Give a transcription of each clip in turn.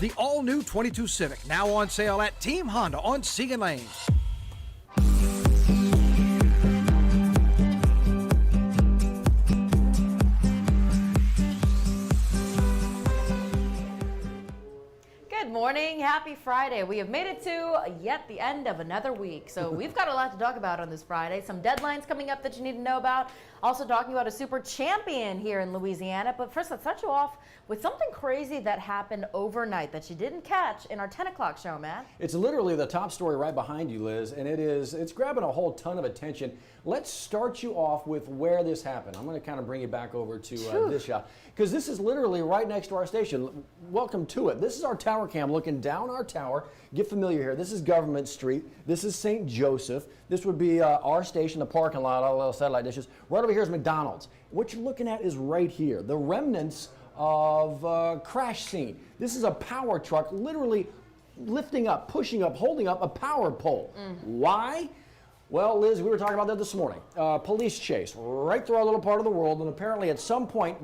The all-new 22 Civic, now on sale at Team Honda on Siegen Lane. Good morning, happy Friday. We have made it to yet the end of another week. So we've got a lot to talk about on this Friday. Some deadlines coming up that you need to know about. Also talking about a super champion here in Louisiana. But first, let's start you off with something crazy that happened overnight that you didn't catch in our 10 o'clock show, Matt. It's literally the top story right behind you, Liz, and it's grabbing a whole ton of attention. Let's start you off with where this happened. I'm going to kind of bring you back over to this shot, because this is literally right next to our station. Welcome to it. This is our tower cam looking down our tower. Get familiar here. This is Government Street. This is St. Joseph. This would be our station, the parking lot, all the little satellite dishes. Right over here is McDonald's. What you're looking at is right here, the remnants of crash scene. This is a power truck literally lifting up, pushing up, holding up a power pole. Why? Well, Liz, we were talking about that this morning. Police chase right through our little part of the world, and apparently at some point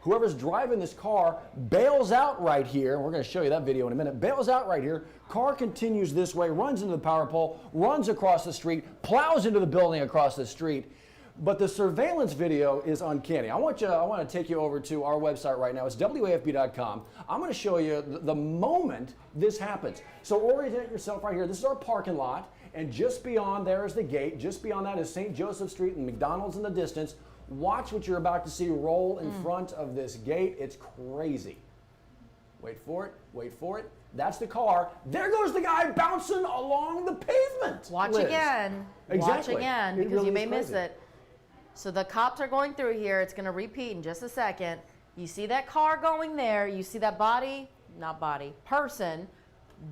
whoever's driving this car bails out right here. We're going to show you that video in a minute. Bails out right here. Car continues this way, runs into the power pole, runs across the street, plows into the building across the street. But the surveillance video is uncanny. I want to take you over to our website right now. It's WAFB.com. I'm going to show you the moment this happens. So orient yourself right here. This is our parking lot, and just beyond there is the gate. Just beyond that is St. Joseph Street and McDonald's in the distance. Watch what you're about to see roll in front of this gate. It's crazy. Wait for it. Wait for it. That's the car. There goes the guy bouncing along the pavement. Watch Liz. Again. Exactly. Watch again, because really you may miss it. So the cops are going through here. It's going to repeat in just a second. You see that car going there. You see that person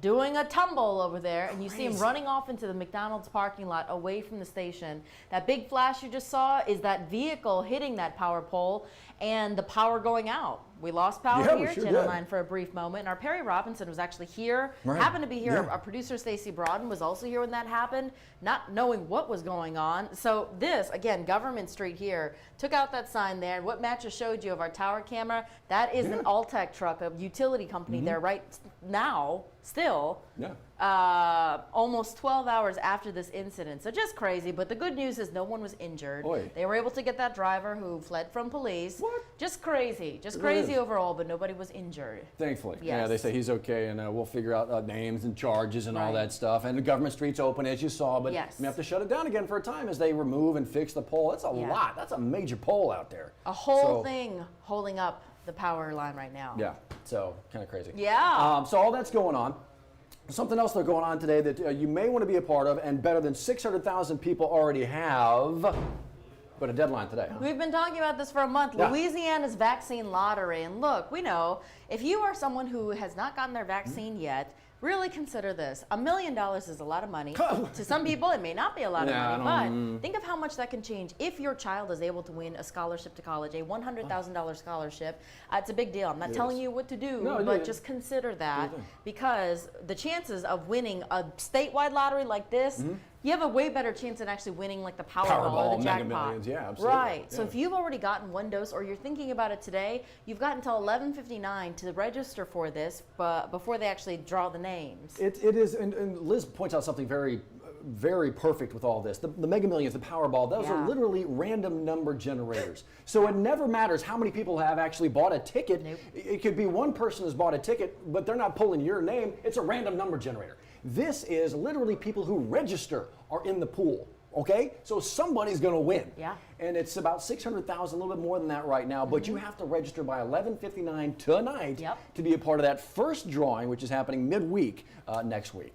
doing a tumble over there, and you see him running off into the McDonald's parking lot away from the station. That big flash you just saw is that vehicle hitting that power pole and the power going out. We lost power here, sure Channel 9, for a brief moment. And our Perry Robinson was actually here, happened to be here. Our producer, Stacey Broaden, was also here when that happened, not knowing what was going on. So this, again, Government Street here, took out that sign there. And what Matt just showed you of our tower camera, that is an Alltech truck, a utility company there right now, still. Almost 12 hours after this incident. So just crazy, but the good news is no one was injured. They were able to get that driver who fled from police. Just crazy overall, but nobody was injured. Thankfully. Yeah, they say he's okay, and we'll figure out names and charges and all that stuff. And the Government Street's open, as you saw, but we have to shut it down again for a time as they remove and fix the pole. That's a lot. That's a major pole out there. A whole thing holding up the power line right now. Yeah, so kind of crazy. Yeah. So all that's going on. Something else that's going on today that you may want to be a part of, and better than 600,000 people already have, but a deadline today. We've been talking about this for a month. Louisiana's vaccine lottery. And look, we know if you are someone who has not gotten their vaccine yet, really consider this. $1 million is a lot of money. To some people, it may not be a lot of money, but think of how much that can change if your child is able to win a scholarship to college, a $100,000 scholarship. It's a big deal. I'm not telling you what to do, but just consider that, because the chances of winning a statewide lottery like this, you have a way better chance than actually winning like the Powerball or the jackpot. Right. So if you've already gotten one dose, or you're thinking about it today, you've got until 11:59 to register for this, but before they actually draw the names. It is, and Liz points out something very, very perfect with all this. The Mega Millions, the Powerball, those are literally random number generators. So it never matters how many people have actually bought a ticket. It could be one person has bought a ticket, but they're not pulling your name. It's a random number generator. This is literally people who register are in the pool. Okay, so somebody's going to win. And it's about 600,000, a little bit more than that right now. But you have to register by 11:59 tonight to be a part of that first drawing, which is happening midweek next week.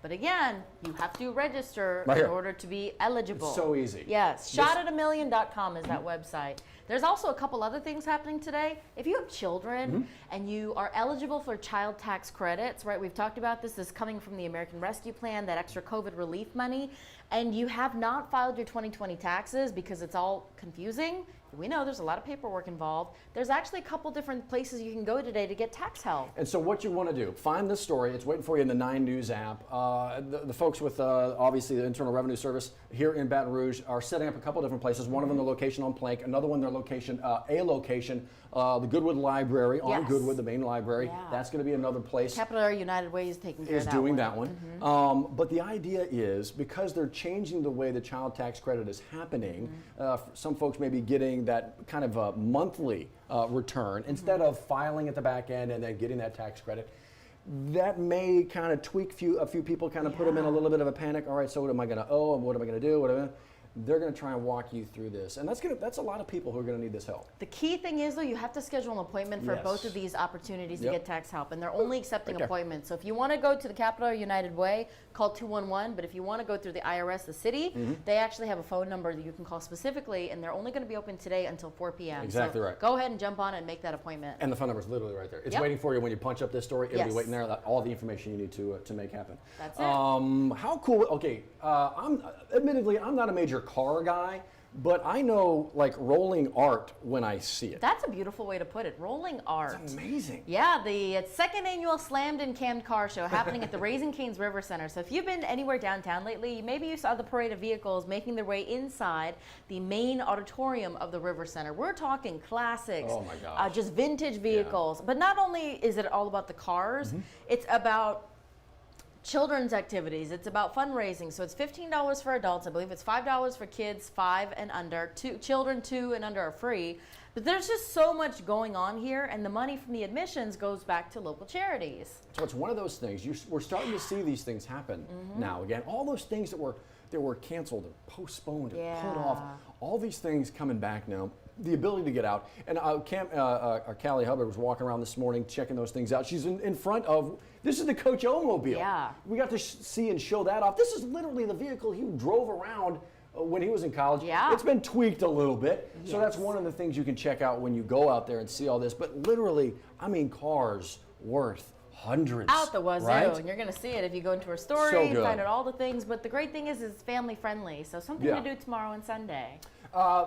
But again, you have to register in order to be eligible. It's so easy. Yes, shotatamillion.com is that website. There's also a couple other things happening today. If you have children and you are eligible for child tax credits, right? We've talked about this is coming from the American Rescue Plan, that extra COVID relief money, and you have not filed your 2020 taxes because it's all confusing. we know there's a lot of paperwork involved. There's actually a couple different places you can go today to get tax help. And so what you want to do, find this story. It's waiting for you in the 9 News app. The folks with obviously the Internal Revenue Service here in Baton Rouge are setting up a couple different places. One of them, the location on Plank. Another one, their location, the Goodwood Library on Goodwood, the main library. Yeah. That's going to be another place. Capital Area United Way is taking care of that one. Is doing that one. But the idea is, because they're changing the way the child tax credit is happening, some folks may be getting that kind of a monthly return instead of filing at the back end and then getting that tax credit. That may kind of tweak a few people, kind of put them in a little bit of a panic. All right, so what am I going to owe and what am I going to do? They're going to try and walk you through this, and that's a lot of people who are going to need this help. The key thing is, though, you have to schedule an appointment for both of these opportunities to get tax help, and they're only accepting appointments. So if you want to go to the Capital Area United Way, call 211. But if you want to go through the IRS, the city, they actually have a phone number that you can call specifically, and they're only going to be open today until 4 p.m. Exactly right. Go ahead and jump on it and make that appointment. And the phone number is literally right there. It's waiting for you when you punch up this story. It'll be waiting there. All the information you need to make happen. That's it. How cool? Okay, admittedly, I'm not a major car guy. But I know, like, rolling art when I see it. That's a beautiful way to put it. Rolling art. It's amazing. Yeah, the second annual Slammed and Cammed Car Show happening at the Raising Cane's River Center. So if you've been anywhere downtown lately, maybe you saw the parade of vehicles making their way inside the main auditorium of the River Center. We're talking classics. Oh my gosh. Just vintage vehicles. But not only is it all about the cars, it's about children's activities. It's about fundraising. So it's $15 for adults. I believe it's $5 for kids 5 and under. Children 2 and under are free. But there's just so much going on here, and the money from the admissions goes back to local charities. So it's one of those things. We're starting to see these things happen now again. All those things that were canceled and postponed and put off. All these things coming back now. The ability to get out. And Callie Hubbard was walking around this morning checking those things out. She's in front of, this is the Coach O-mobile. Yeah. We got to see and show that off. This is literally the vehicle he drove around when he was in college. Yeah. It's been tweaked a little bit. So that's one of the things you can check out when you go out there and see all this. But literally, I mean, cars worth hundreds. Out the wazoo, right? and you're going to see it if you go into her story, find out all the things. But the great thing is it's family friendly, so something to do tomorrow and Sunday.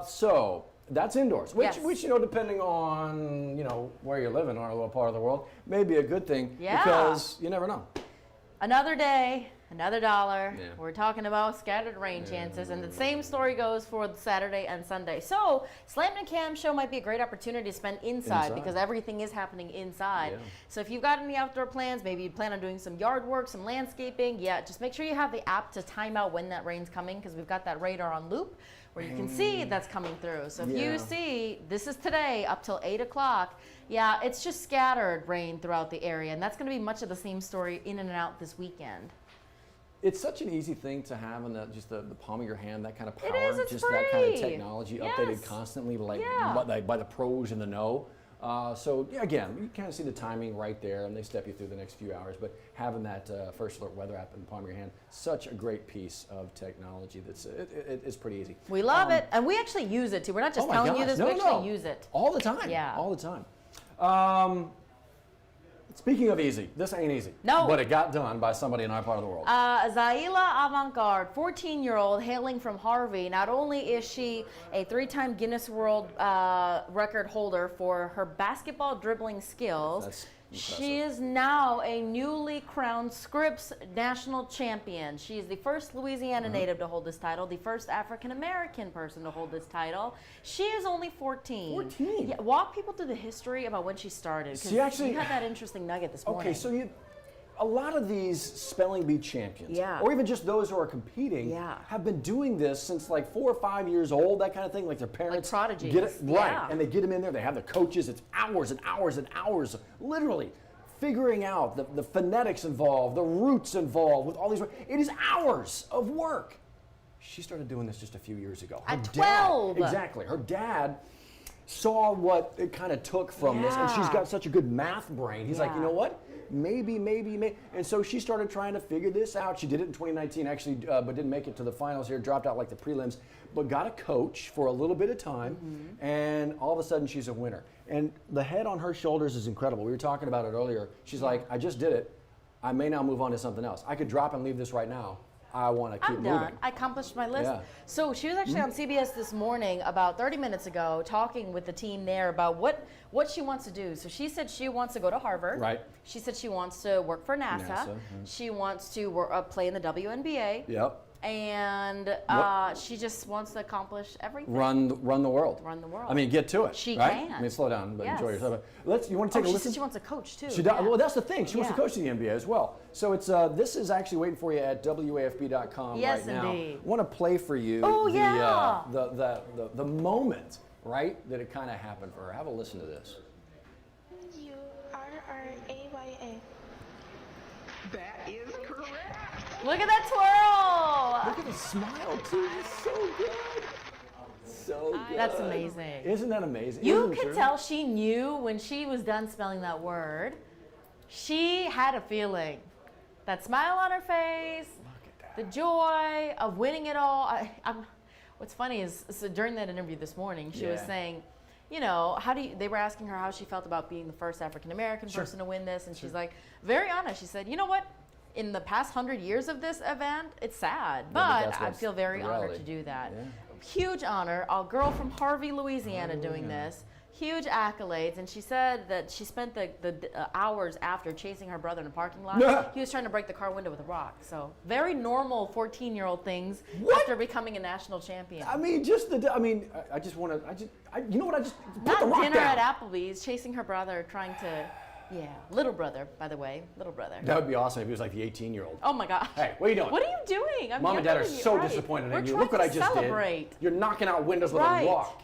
So that's indoors, which depending on where you're living or a little part of the world, may be a good thing because you never know. Another day, another dollar. Yeah. We're talking about scattered rain chances, and the same story goes for Saturday and Sunday. So, Slam and Cam show might be a great opportunity to spend inside because everything is happening inside. Yeah. So, if you've got any outdoor plans, maybe you plan on doing some yard work, some landscaping, just make sure you have the app to time out when that rain's coming because we've got that radar on loop where you can see that's coming through. So if you see, this is today up till 8 o'clock, it's just scattered rain throughout the area. And that's going to be much of the same story in and out this weekend. It's such an easy thing to have in the palm of your hand, that kind of power. It's just free. That kind of technology updated constantly by the pros in the know. So again, you kind of see the timing right there, and they step you through the next few hours. But having that First Alert weather app in the palm of your hand, such a great piece of technology. It's pretty easy. We love it, and we actually use it too. We're not just telling you this; we actually use it all the time. Yeah, all the time. Speaking of easy, this ain't easy. No. But it got done by somebody in our part of the world. Zaila Avantgarde, 14-year-old, hailing from Harvey. Not only is she a 3-time Guinness World Record holder for her basketball dribbling skills, That's impressive. She is now a newly crowned Scripps national champion. She is the first Louisiana native to hold this title, the first African-American person to hold this title. She is only 14. 14? Yeah, walk people through the history about when she started. Because you had that interesting nugget this morning. Okay, so a lot of these spelling bee champions, or even just those who are competing, have been doing this since like 4 or 5 years old, that kind of thing. Like their parents like prodigies. Get it right, and they get them in there. They have the coaches. It's hours and hours and hours, literally figuring out the phonetics involved, the roots involved with all these. It is hours of work. She started doing this just a few years ago. At 12. Exactly. Her dad saw what it kind of took from this, and she's got such a good math brain. He's like, you know what? Maybe. And so she started trying to figure this out. She did it in 2019, actually, but didn't make it to the finals here, dropped out like the prelims, but got a coach for a little bit of time, and all of a sudden she's a winner. And the head on her shoulders is incredible. We were talking about it earlier. She's like, I just did it. I may now move on to something else. I could drop and leave this right now. I want to keep I'm moving. done. I accomplished my list. Yeah. So she was actually on CBS this morning about 30 minutes ago talking with the team there about what she wants to do. So she said she wants to go to Harvard. Right. She said she wants to work for NASA. She wants to play in the WNBA. Yep. And she just wants to accomplish everything. Run the world. Run the world. I mean, get to it. She right? can. I mean, slow down, but Yes. enjoy yourself. You want to take a she listen? said she wants a coach too. She does. Yeah. Well, that's the thing. She wants to Yeah. coach the NBA as well. So it's this is actually waiting for you at WAFB.com Yes, right now. indeed. I want to play for you the moment, right, that it kind of happened for her. Have a listen to this. URRAYA. That is correct. Look at that twirl. Look at the smile too. It's so good. So good. That's amazing. Isn't that amazing? You Isn't it could true? tell she knew when she was done spelling that word. She had a feeling. That smile on her face, the joy of winning it all. What's funny is, so during that interview this morning, she was saying, you know, they were asking her how she felt about being the first African-American person to win this. And she's like, very honest. She said, you know what? In the past 100 years of this event, it's sad, but I feel very honored to do that. Yeah. Huge honor. A girl from Harvey, Louisiana doing this. Huge accolades. And she said that she spent the hours after chasing her brother in a parking lot. He was trying to break the car window with a rock. So very normal 14-year-old things after becoming a national champion. I mean, I just want to, you know what, I just put Not the rock dinner down. at Applebee's, chasing her brother, trying to, little brother, by the way, little brother. That would be awesome if he was like the 18-year-old. Oh my gosh. Hey, what are you doing? What are you doing? I'm Mom and Dad younger are than you. so Right. disappointed We're in you. trying Look what I to just celebrate. did. You're knocking out windows with Right. a rock.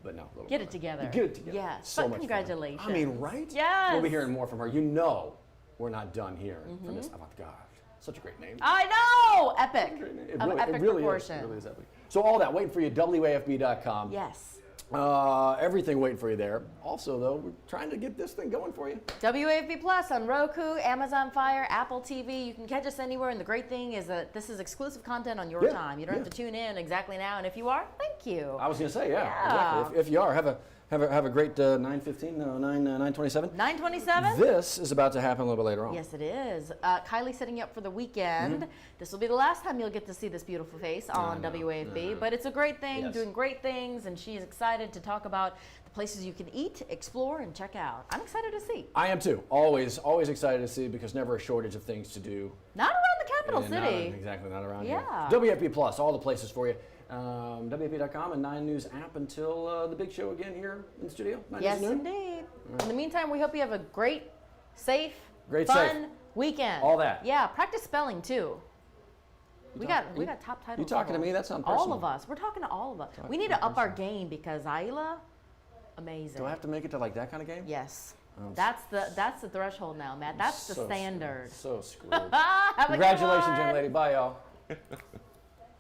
But no, little Get brother. it together. Get it together. Yes. So But much fun. congratulations. I mean, right? Yes. We'll be hearing more from her. You know we're not done here from this. Oh my gosh. Such a great name. I know! Epic. It Of really, epic it really proportion. is. It really is epic. So all that, waiting for you, WAFB.com. Yes. Everything waiting for you there. Also, though, we're trying to get this thing going for you. WAFB Plus on Roku, Amazon Fire, Apple TV. You can catch us anywhere, and the great thing is that this is exclusive content on your time. You don't have to tune in exactly now, and if you are, thank you. I was going to say, exactly. If you are, have a great 9:15, 9:27. 9:27. This is about to happen a little bit later on. Yes, it is. Kylie's setting you up for the weekend. This will be the last time you'll get to see this beautiful face on WAFB, but it's a great thing, doing great things, and she's excited to talk about the places you can eat, explore, and check out. I'm excited to see. I am too. Always excited to see, because never a shortage of things to do. Not around the capital city. Exactly, not around Yeah. here. WFB Plus, all the places for you. WFB.com and 9 News app until the big show again here in the studio. 9 Yes, News at noon. indeed. In the meantime, we hope you have a great, safe, Great, fun safe. weekend. All that. Yeah, practice spelling too. We got top titles. You talking to me? That sounds personal. All of us. We're talking to all of us. We need to up our game because Ayla, amazing. Do I have to make it to like that kind of game? Yes. That's the threshold now, Matt. That's the So standard. So screwed. Have a good Congratulations, one. young lady. Bye, y'all.